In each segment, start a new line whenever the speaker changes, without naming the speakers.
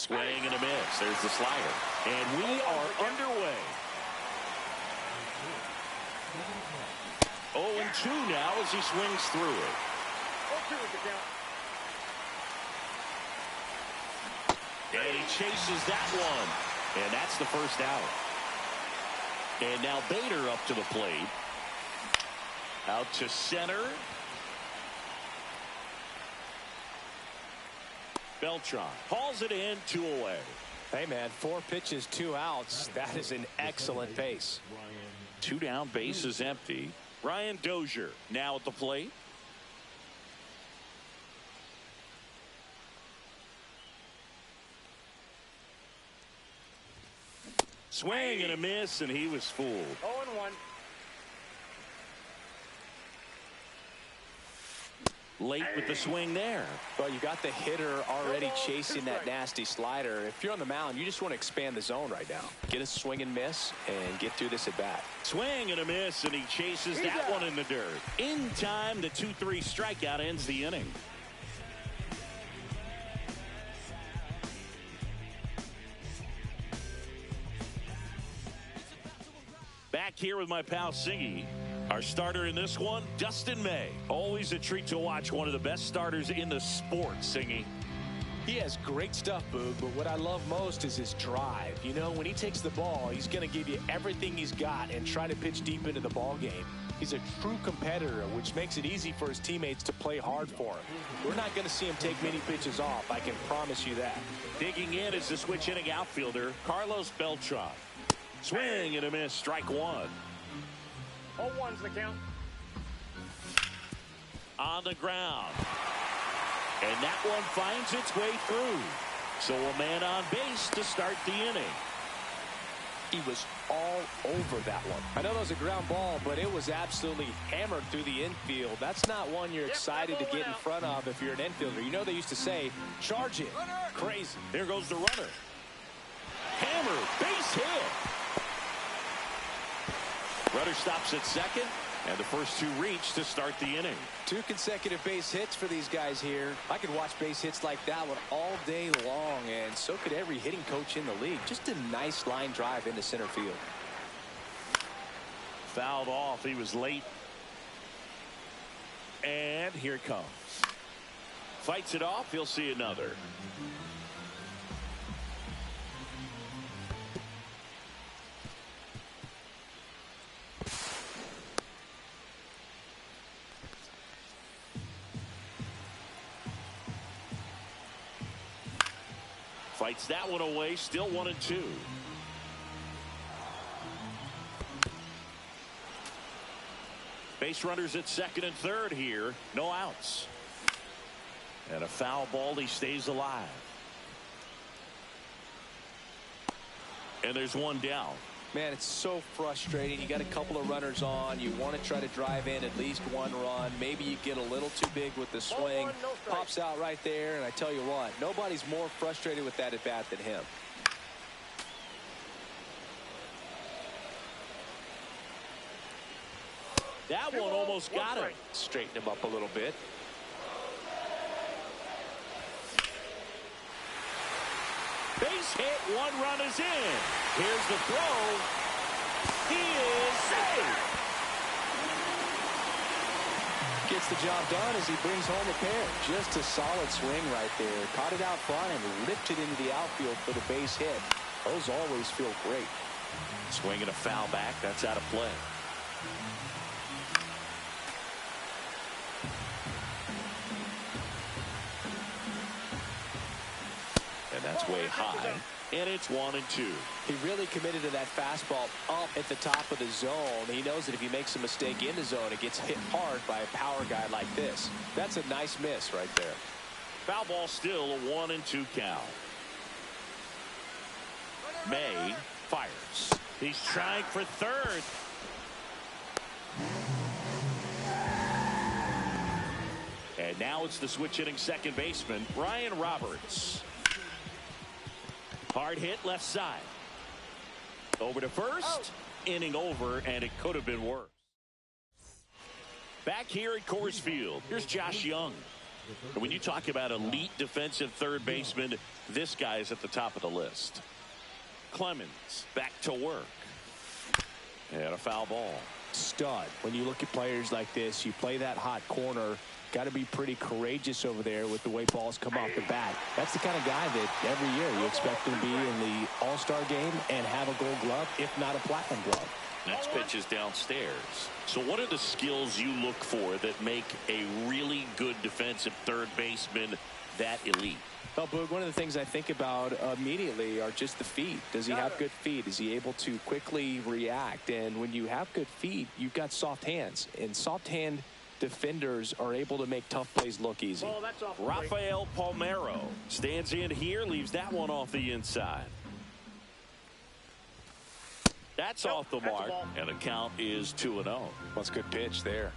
Swing and a miss. There's the slider. And we are underway. 0-2 now as he swings through it. And he chases that one. And that's the first out. And now Bader up to the plate. Out to center. Beltran hauls it in, 2 away.
Hey, man, 4 pitches, 2 outs. That is an excellent pace.
2 down, base is empty. Ryan Dozier now at the plate. Swing and a miss, and he was fooled.
0-1.
Late with the swing there.
Well, you got the hitter already chasing that nasty slider. If you're on the mound, you just want to expand the zone right now. Get a swing and miss and get through this at bat.
Swing and a miss, and he chases that one in the dirt. In time, the 2-3 strikeout ends the inning. Back here with my pal Singy. Our starter in this one, Dustin May. Always a treat to watch one of the best starters in the sport, Singy.
He has great stuff, Boog, but what I love most is his drive. You know, when he takes the ball, he's going to give you everything he's got and try to pitch deep into the ball game. He's a true competitor, which makes it easy for his teammates to play hard for him. We're not going to see him take many pitches off, I can promise you that.
Digging in is the switch hitting outfielder, Carlos Beltran. Swing and a miss, strike one.
0-1's the count.
On the ground. And that one finds its way through. So a man on base to start the inning.
He was all over that one. I know that was a ground ball, but it was absolutely hammered through the infield. That's not one you're excited to get in front of if you're an infielder. You know they used to say, charge it. Crazy.
There goes the runner. Hammered, base hit. Runner stops at second, and the first 2 reach to start the inning.
2 consecutive base hits for these guys here. I could watch base hits like that one all day long, and so could every hitting coach in the league. Just a nice line drive into center field.
Fouled off. He was late. And here it comes. Fights it off. He'll see another. Fights that one away, still 1-2. Base runners at second and third here. No outs. And a foul ball. He stays alive. And there's one down.
Man, it's so frustrating. You got a couple of runners on. You want to try to drive in at least 1 run. Maybe you get a little too big with the swing. Pops out right there, and I tell you what, nobody's more frustrated with that at bat than him.
That one almost got him.
Straighten him up a little bit.
Base hit, 1 run is in. Here's the throw. He is safe.
Gets the job done as he brings home a pair. Just a solid swing right there. Caught it out front and ripped it into the outfield for the base hit. Those always feel great.
Swinging a foul back. That's out of play. And that's way high. And it's 1-2.
He really committed to that fastball up at the top of the zone. He knows that if he makes a mistake in the zone, it gets hit hard by a power guy like this. That's a nice miss right there.
Foul ball still, a 1-2 count. May fires. He's trying for third. And now it's the switch hitting second baseman, Ryan Roberts. Hard hit left side. Over to first. Inning over, and it could have been worse. Back here at Coors Field, here's Josh Young. And when you talk about elite defensive third baseman, this guy is at the top of the list. Clemens back to work. And a foul ball.
Stud. When you look at players like this, you play that hot corner. Got to be pretty courageous over there with the way balls come off the bat. That's the kind of guy that every year you expect him to be in the All-Star game and have a Gold Glove, if not a Platinum Glove.
Next pitch is downstairs. So what are the skills you look for that make a really good defensive third baseman that elite?
Well, Boog, one of the things I think about immediately are just the feet. Does he have good feet? Is he able to quickly react? And when you have good feet, you've got soft hands. And soft hand defenders are able to make tough plays look easy.
Rafael Palmeiro stands in here, leaves that one off the inside. That's off the mark, and the count is 2-0.
That's a good pitch there.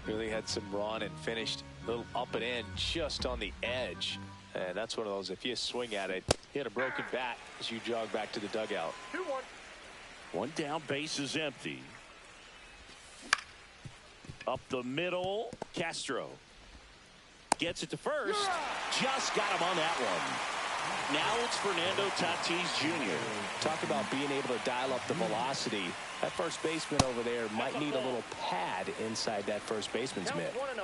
Really had some run and finished a little up and in just on the edge. And that's one of those, if you swing at it, hit a broken bat as you jog back to the dugout.
2-1.
One down, base is empty. Up the middle, Castro gets it to first. Just got him on that one. Now it's Fernando Tatis Jr.
Talk about being able to dial up the velocity. That first baseman over there might need a little pad inside that first baseman's mitt.
1-0.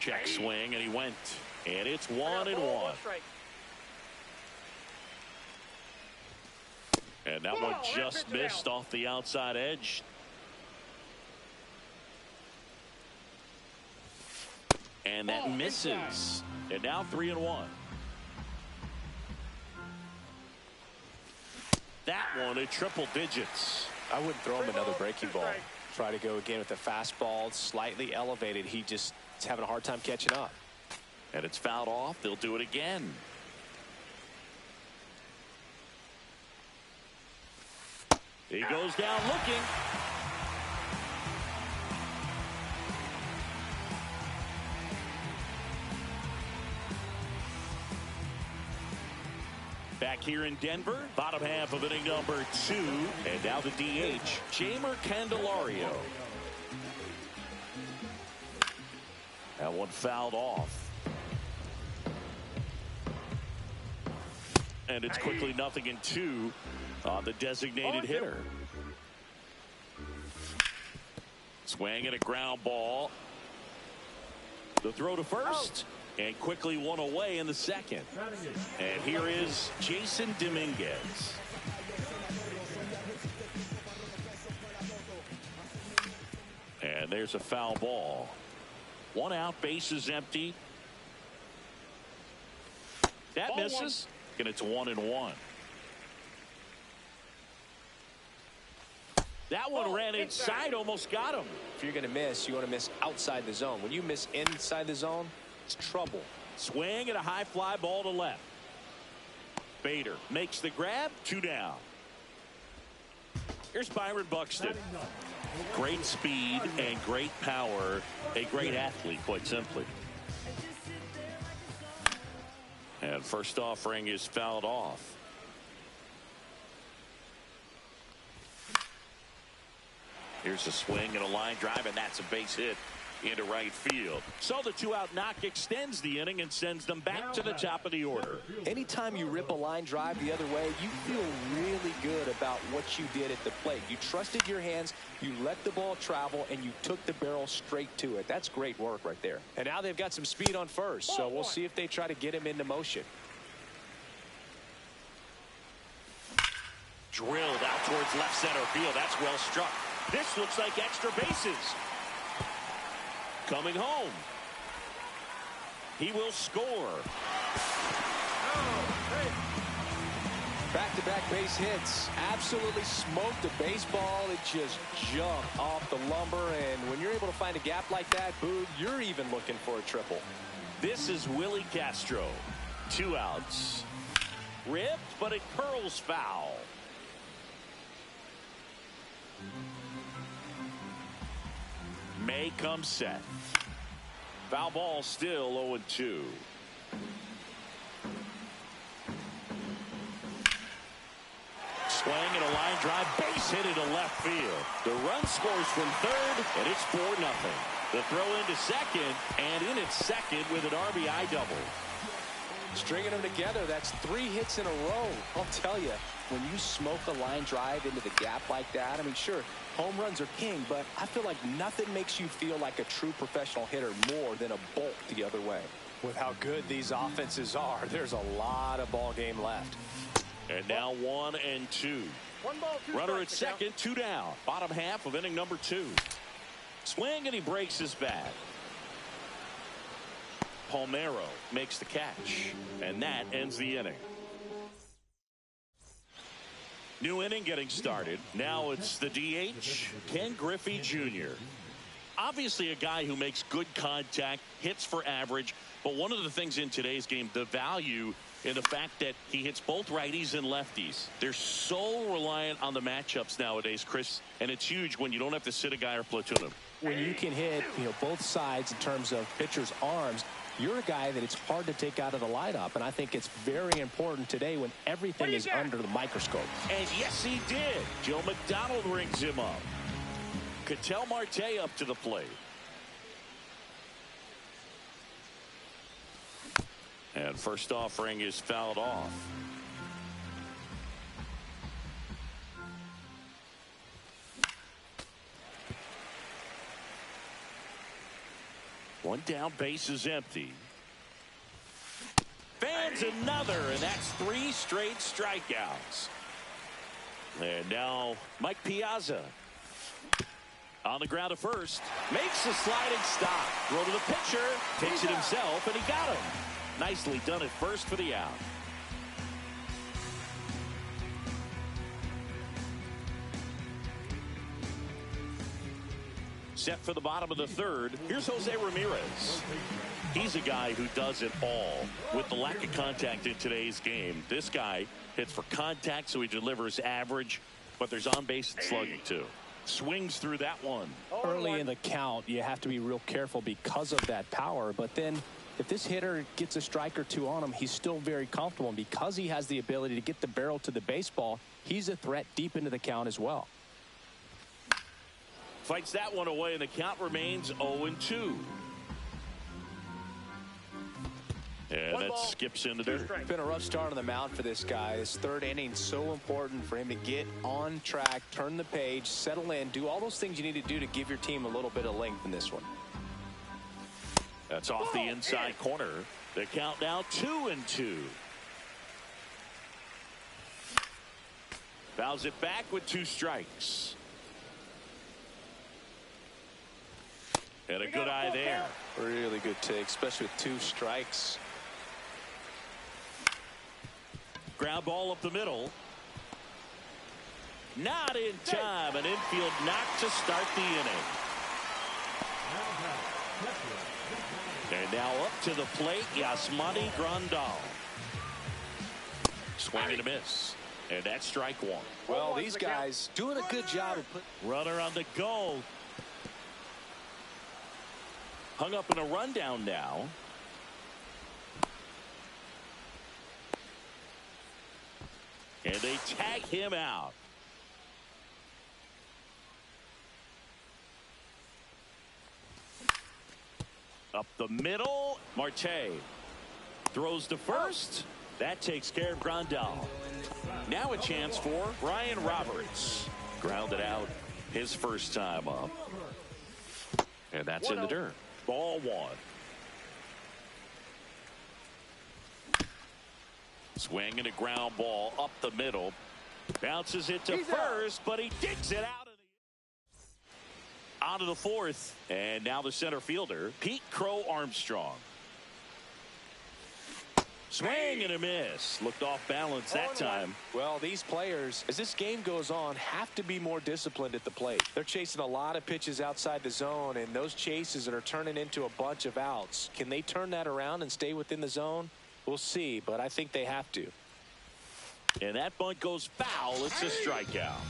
Check swing, and he went. And it's 1-1. And that one just missed off the outside edge. And that misses. And now 3-1. That one at triple digits.
I wouldn't throw him another breaking ball. Try to go again with the fastball, slightly elevated. He just is having a hard time catching up.
And it's fouled off. They'll do it again. He goes down looking. Back here in Denver, bottom half of inning number 2. And now the DH, Jeimer Candelario. That one fouled off. And it's quickly 0-2 on the designated hitter. Swing and a ground ball. The throw to first. And quickly one away in the second. And here is Jason Dominguez. And there's a foul ball. One out, base is empty. That misses. And it's 1-1. That one ran inside, almost got him.
If you're going to miss, you want to miss outside the zone. When you miss inside the zone, it's trouble.
Swing and a high fly ball to left. Bader makes the grab, 2 down. Here's Byron Buxton. Great speed and great power. A great athlete, quite simply. And first offering is fouled off. Here's a swing and a line drive, and that's a base hit into right field. So the 2-out knock extends the inning and sends them back to the top of the order.
Anytime you rip a line drive the other way, you feel really good about what you did at the plate. You trusted your hands, you let the ball travel, and you took the barrel straight to it. That's great work right there. And now they've got some speed on first, so we'll see if they try to get him into motion.
Drilled out towards left center field. That's well struck. This looks like extra bases. Coming home. He will score.
Back-to-back base hits. Absolutely smoked the baseball. It just jumped off the lumber. And when you're able to find a gap like that, Boog, you're even looking for a triple.
This is Willie Castro. 2 outs. Ripped, but it curls foul. May comes set. Foul ball still 0-2. Swing and a line drive, base hit into left field. The run scores from third, and it's 4-0. The throw into second, and in at second with an RBI double.
Stringing them together, that's 3 hits in a row. I'll tell you, when you smoke a line drive into the gap like that, I mean, sure, home runs are king, but I feel like nothing makes you feel like a true professional hitter more than a bolt the other way. With how good these offenses are, there's a lot of ball game left.
And now 1 and 2.
1 ball, 2
Runner at
strikes,
second, 2 down. Bottom half of inning number 2. Swing, and he breaks his bat. Palmeiro makes the catch, and that ends the inning. New inning getting started. Now it's the DH, Ken Griffey Jr. Obviously a guy who makes good contact, hits for average, but one of the things in today's game, the value in the fact that he hits both righties and lefties. They're so reliant on the matchups nowadays, Chris, and it's huge when you don't have to sit a guy or platoon him.
When you can hit, both sides in terms of pitchers' arms, you're a guy that it's hard to take out of the lineup, and I think it's very important today when everything is under the microscope.
And yes, he did. Joe McDonald rings him up. Ketel Marte up to the plate. And first offering is fouled off. One down, base is empty. Fans another, and that's 3 straight strikeouts. And now Mike Piazza on the ground at first. Makes a sliding stop. Throw to the pitcher. Takes it himself, and he got him. Nicely done at first for the out. Set for the bottom of the third. Here's Jose Ramirez. He's a guy who does it all. With the lack of contact in today's game, this guy hits for contact, so he delivers average, but there's on base and slugging too. Swings through that one.
Early in the count, you have to be real careful because of that power, but then if this hitter gets a strike or 2 on him, he's still very comfortable, and because he has the ability to get the barrel to the baseball, he's a threat deep into the count as well.
Fights that one away, and the count remains 0-2. And that skips into dirt.
It's been a rough start on the mound for this guy. This third inning so important for him to get on track, turn the page, settle in, do all those things you need to do to give your team a little bit of length in this one.
That's off the inside corner. The count now 2-2. Fouls it back with 2 strikes. And a good eye there.
Really good take, especially with 2 strikes.
Ground ball up the middle. Not in time. An infield knock to start the inning. And now up to the plate, Yasmani Grandal. Swing and a miss. And that's strike 1.
Well, these guys doing a good job of putting
runner on the go. Hung up in a rundown now. And they tag him out. Up the middle. Marte throws to first. That takes care of Grandal. Now a chance for Ryan Roberts. Grounded out his first time up. And that's in the dirt. Ball 1. Swing and a ground ball up the middle. Bounces it to first, but he digs it out of the fourth. And now the center fielder, Pete Crow Armstrong. Swing and a miss. Looked off balance that time.
Well, these players, as this game goes on, have to be more disciplined at the plate. They're chasing a lot of pitches outside the zone, and those chases that are turning into a bunch of outs. Can they turn that around and stay within the zone? We'll see, but I think they have to.
And that bunt goes foul. It's a strikeout.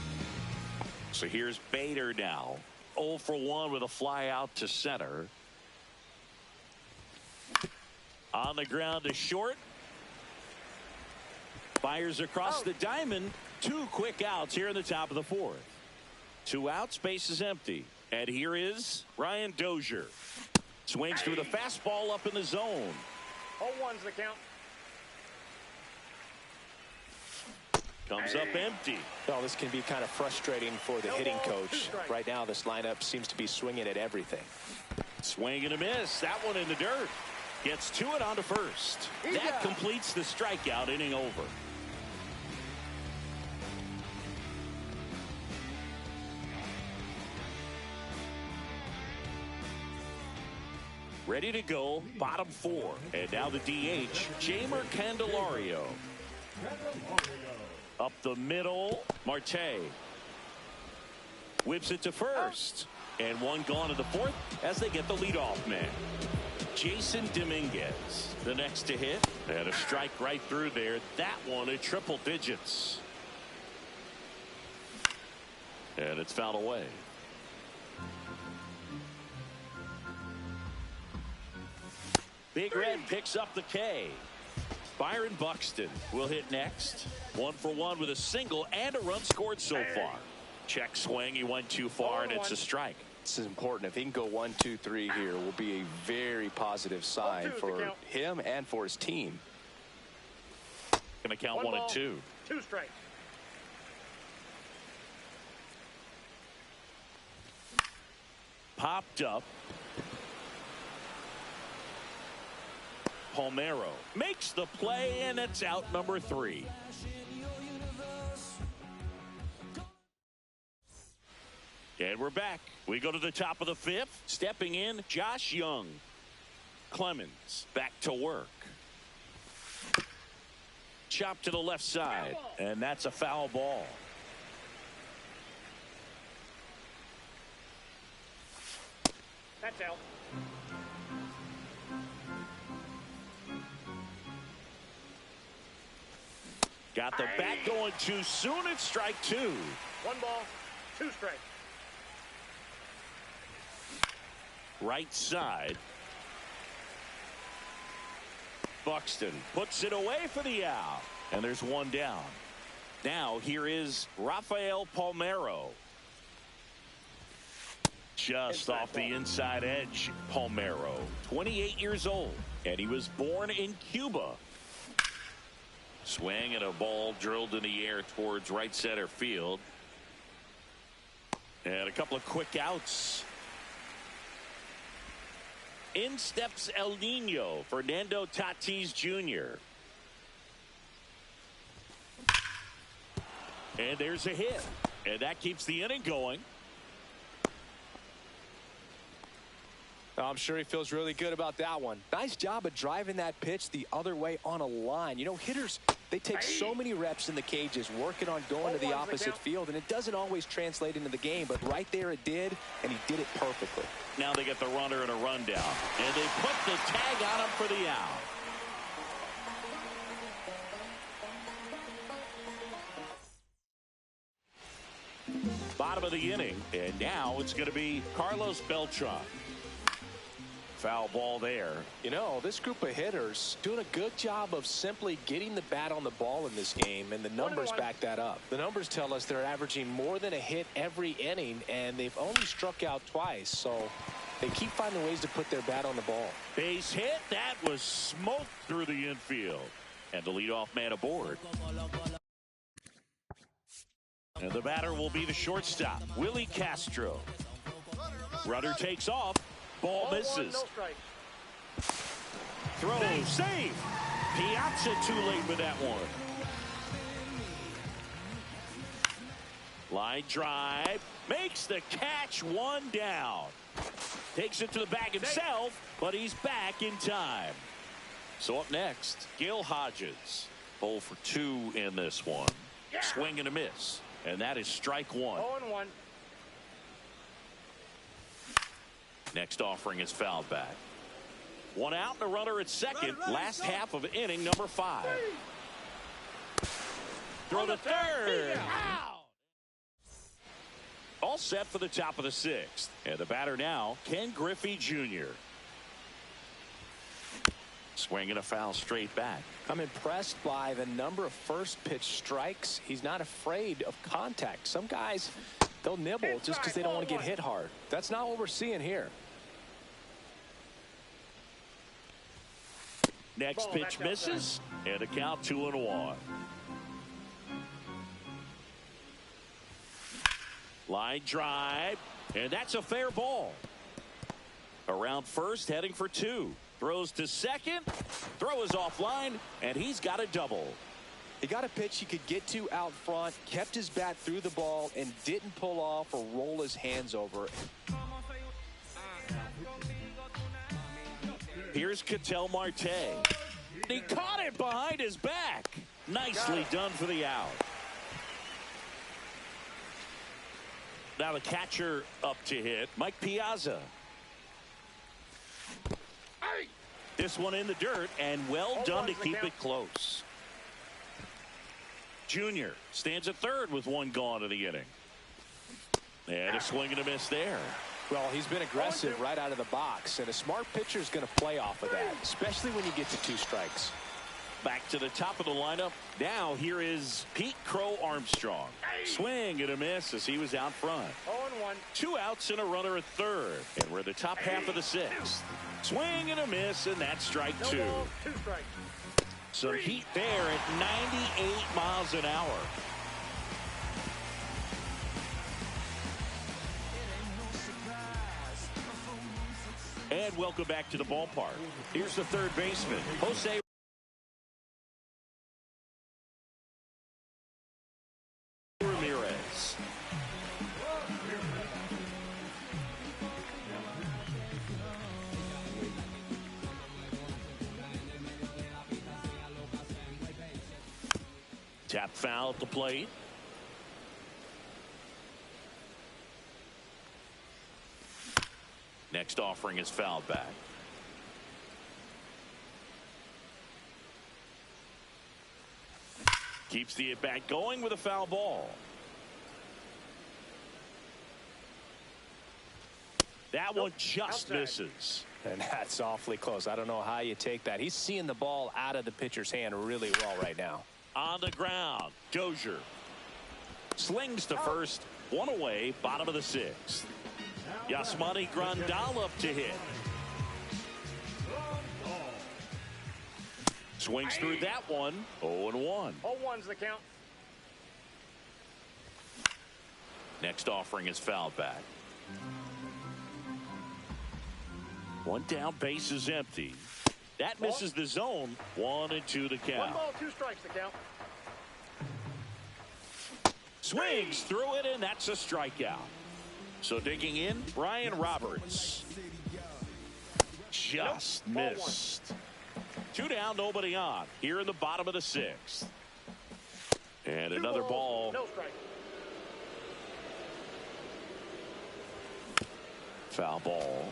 So here's Bader now. 0 for 1 with a fly out to center. On the ground to short. Fires across the diamond. 2 quick outs here in the top of the 4th. 2 outs, base is empty. And here is Ryan Dozier. Swings through the fastball up in the zone.
0-1's the count.
Comes up empty.
Well, this can be kind of frustrating for the hitting coach. Right now, this lineup seems to be swinging at everything.
Swing and a miss. That one in the dirt. Gets to it onto first. That completes the strikeout, inning over. Ready to go, bottom four. And now the DH, Jamer Candelario. Up the middle, Marte. Whips it to first. And one gone to the fourth as they get the leadoff man. Jason Dominguez, the next to hit. And a strike right through there. That one at triple digits. And it's fouled away. Big Red picks up the K. Byron Buxton will hit next. 1 for 1 with a single and a run scored so far. Check swing. He went too far, and it's a strike.
This is important. If he can go 1, 2, 3 here, will be a very positive sign for him and for his team.
Going to count 1 and 2.
2 strikes.
Popped up. Palmeiro makes the play, and it's out number 3. And we're back. We go to the top of the 5th. Stepping in, Josh Young. Clemens back to work. Chop to the left side, and that's a foul ball.
That's out.
Got the bat going too soon. It's strike 2.
1 ball, 2 strikes.
Right side. Buxton puts it away for the out. And there's 1 down. Now here is Rafael Palmeiro. Just off the inside edge. Palmeiro, 28 years old. And he was born in Cuba. Swing and a ball drilled in the air towards right center field. And a couple of quick outs. In steps El Nino, Fernando Tatis Jr. And there's a hit. And that keeps the inning going.
I'm sure he feels really good about that one. Nice job of driving that pitch the other way on a line. You know, hitters, they take so many reps in the cages working on going to the opposite field, and it doesn't always translate into the game, but right there it did, and he did it perfectly.
Now they get the runner and a rundown, and they put the tag on him for the out. Bottom of the inning, and now it's going to be Carlos Beltran. Foul ball there.
You know, this group of hitters doing a good job of simply getting the bat on the ball in this game, and the numbers back that up. The numbers tell us they're averaging more than a hit every inning, and they've only struck out twice, so they keep finding ways to put their bat on the ball.
Base hit. That was smoked through the infield. And the leadoff man aboard. And the batter will be the shortstop, Willie Castro. Runner takes off. Ball misses. Throw, save. Piazza too late with that one. Line drive. Makes the catch, 1 down. Takes it to the bag himself, but he's back in time. So up next, Gil Hodges. 0 for 2 in this one. Swing and a miss. And that is strike 1.
0-1.
Next offering is fouled back. 1 out and a runner at second. Last half of inning number 5. Throw to third. Out. All set for the top of the 6th. And the batter now, Ken Griffey Jr. Swinging a foul straight back.
I'm impressed by the number of first pitch strikes. He's not afraid of contact. Some guys, They'll nibble just because they don't want to get hit hard. That's not what we're seeing here.
Next pitch misses, and a count 2-1. Line drive, and that's a fair ball. Around first, heading for 2. Throws to second, throw is offline, and he's got a double.
He got a pitch he could get to out front, kept his bat through the ball, and didn't pull off or roll his hands over it.
Here's Ketel Marte. He caught it behind his back. Nicely done for the out. Now the catcher up to hit, Mike Piazza. This one in the dirt, and well done to keep it close. Junior stands at third with 1 gone in the inning. And a swing and a miss there.
Well, he's been aggressive right out of the box, and a smart pitcher is going to play off of that, especially when you get to 2 strikes.
Back to the top of the lineup. Now here is Pete Crow Armstrong. Swing and a miss as he was out front.
0-1.
2 outs and a runner at third. And we're the top half of the 6th. Swing and a miss, and that's strike 2.
2 strikes.
Some heat there at 98 miles an hour. And welcome back to the ballpark. Here's the third baseman, Jose Ramirez. Tap foul at the plate. Next offering is fouled back. Keeps the at-bat going with a foul ball. That one just misses.
And that's awfully close. I don't know how you take that. He's seeing the ball out of the pitcher's hand really well right now.
On the ground, Dozier slings to first, 1 away, bottom of the 6th. Yasmani Grandal up to hit. Swings through that one, 0-1.
0-1's the count.
Next offering is fouled back. 1 down, base is empty. That misses the zone. 1-2 the count.
1 ball, 2 strikes the count.
Swings through it, and that's a strikeout. So digging in, Brian Roberts. Just missed. 2 down, nobody on. Here in the bottom of the 6th. And another ball.
No strike.
Foul ball.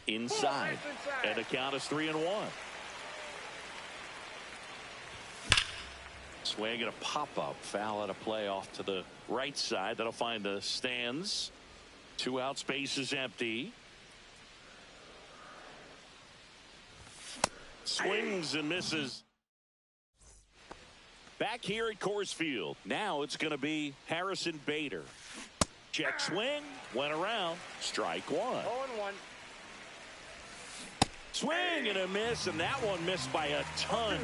Inside. And the count is 3-1. Swing and a pop-up. Foul at a play off to the right side. That'll find the stands. 2 outs, base is empty. Swings and misses. Back here at Coors Field. Now it's going to be Harrison Bader. Check swing. Went around. Strike 1.
0-1.
Swing and a miss, and that one missed by a ton.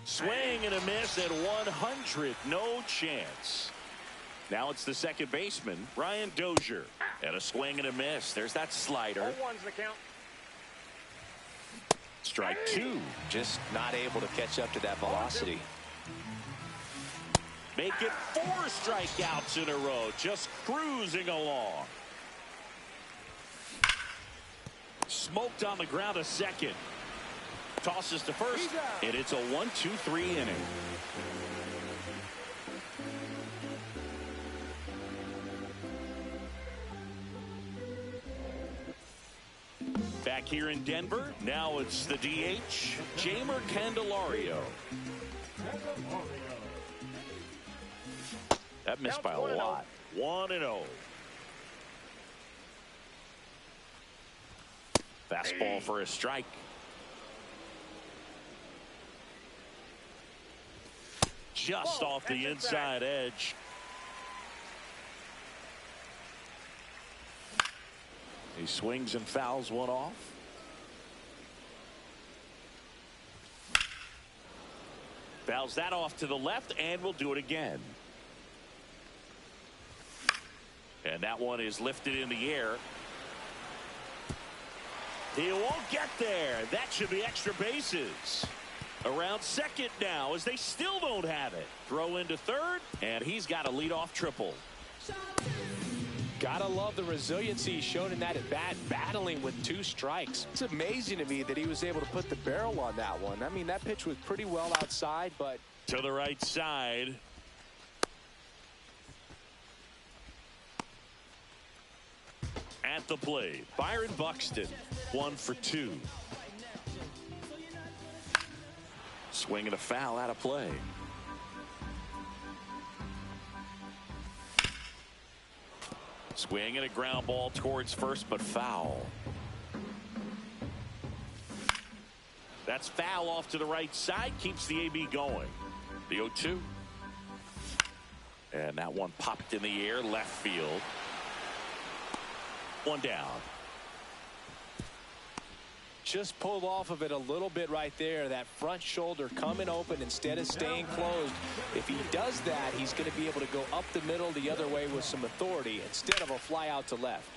Swing and a miss at 100. No chance. Now it's the second baseman, Brian Dozier. And a swing and a miss. There's that slider.
0-1's the count.
Strike 2.
Just not able to catch up to that velocity.
Make it 4 strikeouts in a row. Just cruising along. Smoked on the ground a second. Tosses to first, and it's a 1-2-3 inning. Back here in Denver, now it's the DH, Jamer Candelario. That missed by a lot. 1-0. Fastball for a strike. Just off the inside edge. He swings and fouls one off. Fouls that off to the left, and will do it again. And that one is lifted in the air. He won't get there. That should be extra bases. Around second now as they still don't have it. Throw into third, and he's got a leadoff triple.
Gotta love the resiliency shown in that at bat, battling with 2 strikes. It's amazing to me that he was able to put the barrel on that one. I mean, that pitch was pretty well outside, but
to the right side. At the plate, Byron Buxton, 1 for 2. Swing and a foul out of play. Swing and a ground ball towards first, but foul. That's foul off to the right side, keeps the AB going. The 0-2. And that one popped in the air, left field. One down.
just pulled off of it a little bit right there. That front shoulder coming open instead of staying closed. If he does that, he's going to be able to go up the middle the other way with some authority instead of a fly out to left.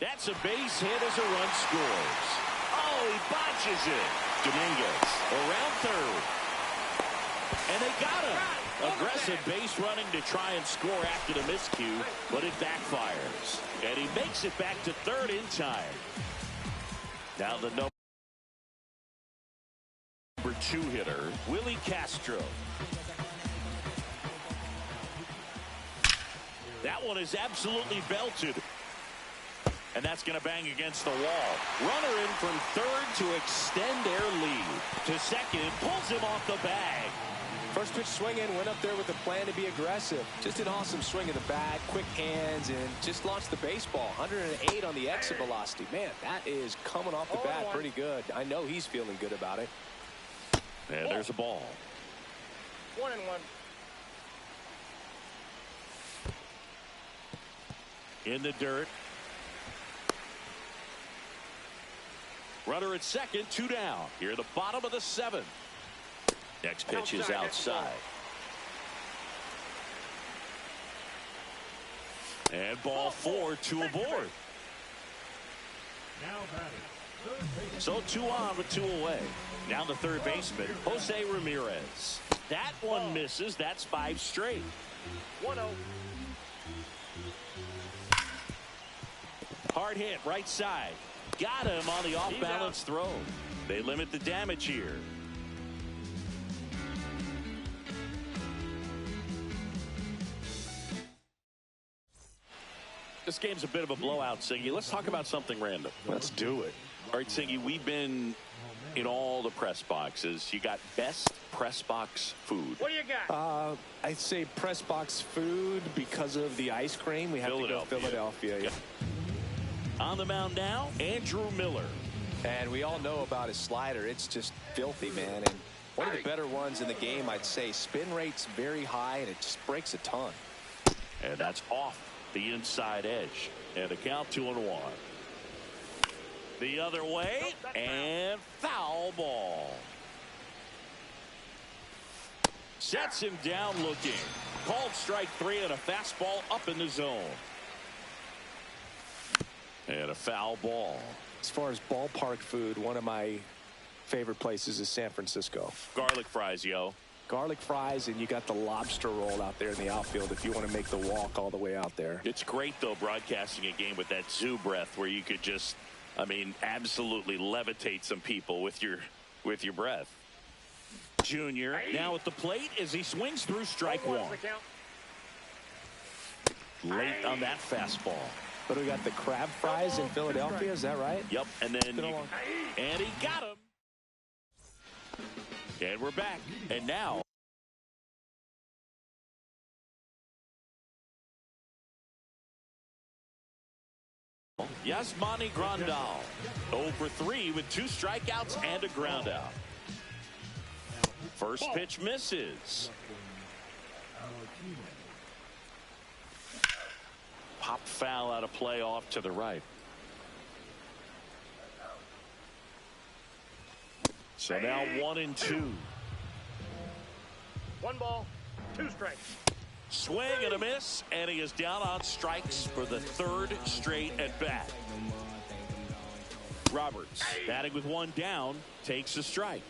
That's a base hit as a run scores. Oh, he botches it. Dominguez around third. And they got him. Aggressive base running to try and score after the miscue, but it backfires. And he makes it back to third in time. Now the number 2 hitter, Willie Castro. That one is absolutely belted. And that's going to bang against the wall. Runner in from third to extend their lead. To second, pulls him off the bag.
First pitch swinging, went up there with a plan to be aggressive. Just an awesome swing of the bat, quick hands, and just launched the baseball. 108 on the exit velocity. Man, that is coming off the bat pretty good. I know he's feeling good about it.
And there's a ball.
1-1.
In the dirt. Runner at second, 2 down. Here at the bottom of the 7th. Next pitch is outside. And ball 4, 2 aboard. So 2 on with 2 away. Now the third baseman, Jose Ramirez. That one misses. That's 5 straight.
1-0.
Hard hit, right side. Got him on the off-balance throw. They limit the damage here. This game's a bit of a blowout, Siggy. Let's talk about something random.
Let's do it.
All right, Siggy, we've been in all the press boxes. You got best press box food.
What do you got?
I'd say press box food because of the ice cream. We have to go Philadelphia. Yeah.
On the mound now, Andrew Miller.
And we all know about his slider. It's just filthy, man. And one of the better ones in the game, I'd say. Spin rate's very high, and it just breaks a ton.
And that's off the inside edge. And the count 2-1. The other way, and foul ball. Sets him down looking. Called strike 3 and a fastball up in the zone. And a foul ball.
As far as ballpark food, one of my favorite places is San Francisco.
Garlic fries, yo.
Garlic fries, and you got the lobster roll out there in the outfield if you want to make the walk all the way out there.
It's great, though, broadcasting a game with that zoo breath where you could just, I mean, absolutely levitate some people with your breath. Junior now at the plate as he swings through strike 1. Late on that fastball.
But we got the crab fries in Philadelphia, is that right?
Yep, and then and he got him. And we're back. And now Yasmani Grandal, 0 for 3 with 2 strikeouts and a ground out. First pitch misses. Pop foul out of play off to the right. So now 1-2.
1 ball, 2 strikes.
Swing and a miss, and he is down on strikes for the 3rd straight at bat. Roberts, batting with 1 down, takes a strike.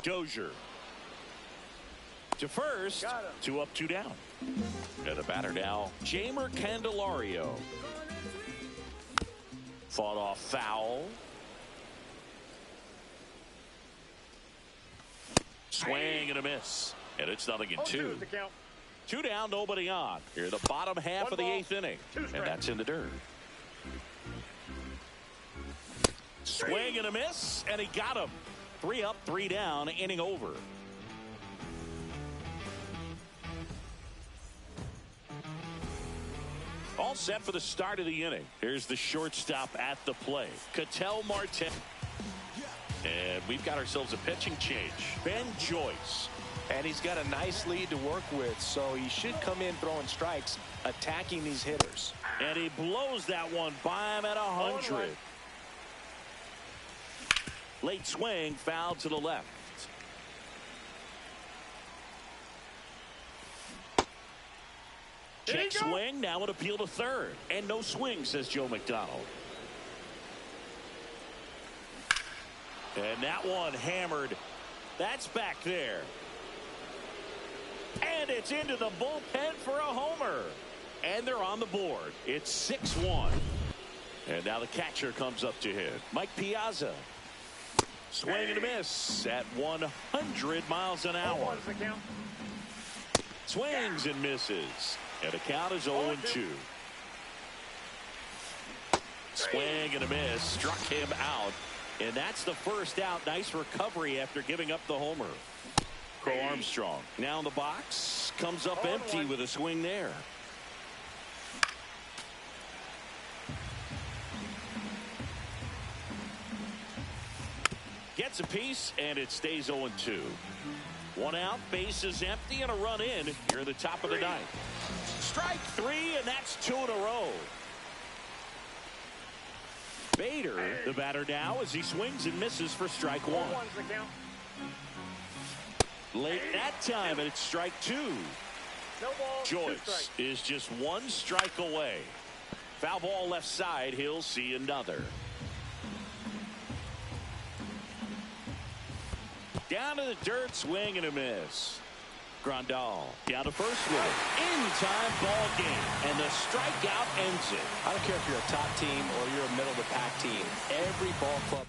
Dozier to first, 2 up, 2 down. And the batter now, Jeimer Candelario. Fought off foul. Swing and a miss. And it's 0-2. 2 down, nobody on. Here, the bottom half of the 8th inning. And that's in the dirt. Swing and a miss, and he got him. 3 up, 3 down, inning over. All set for the start of the inning. Here's the shortstop at the plate, Ketel Marte. And we've got ourselves a pitching change. Ben Joyce.
And he's got a nice lead to work with, so he should come in throwing strikes, attacking these hitters.
And he blows that one by him at 100. Late swing, foul to the left. Check swing, now an appeal to third. And no swing, says Joe McDonald. And that one hammered. That's back there. And it's into the bullpen for a homer. And they're on the board. It's 6-1. And now the catcher comes up to hit. Mike Piazza. Swing and a miss at 100 miles an hour. Swings and misses. And the count is 0-2. Swing and a miss. Struck him out. And that's the first out. Nice recovery after giving up the homer. Crow Armstrong now in the box. Comes up empty with a swing there. Gets a piece, and it stays 0-2. 1 out, base is empty, and a run in here at the top of the 9th. Strike 3, and that's 2 in a row. Bader, the batter now, as he swings and misses for strike 1. Late that time, and it's strike 2. Joyce is just 1 strike away. Foul ball left side, he'll see another. Down to the dirt, swing and a miss. Grandal down to first with it. In-time ball game, and the strikeout ends it.
I don't care if you're a top team or you're a middle-of-the-pack team. Every ball club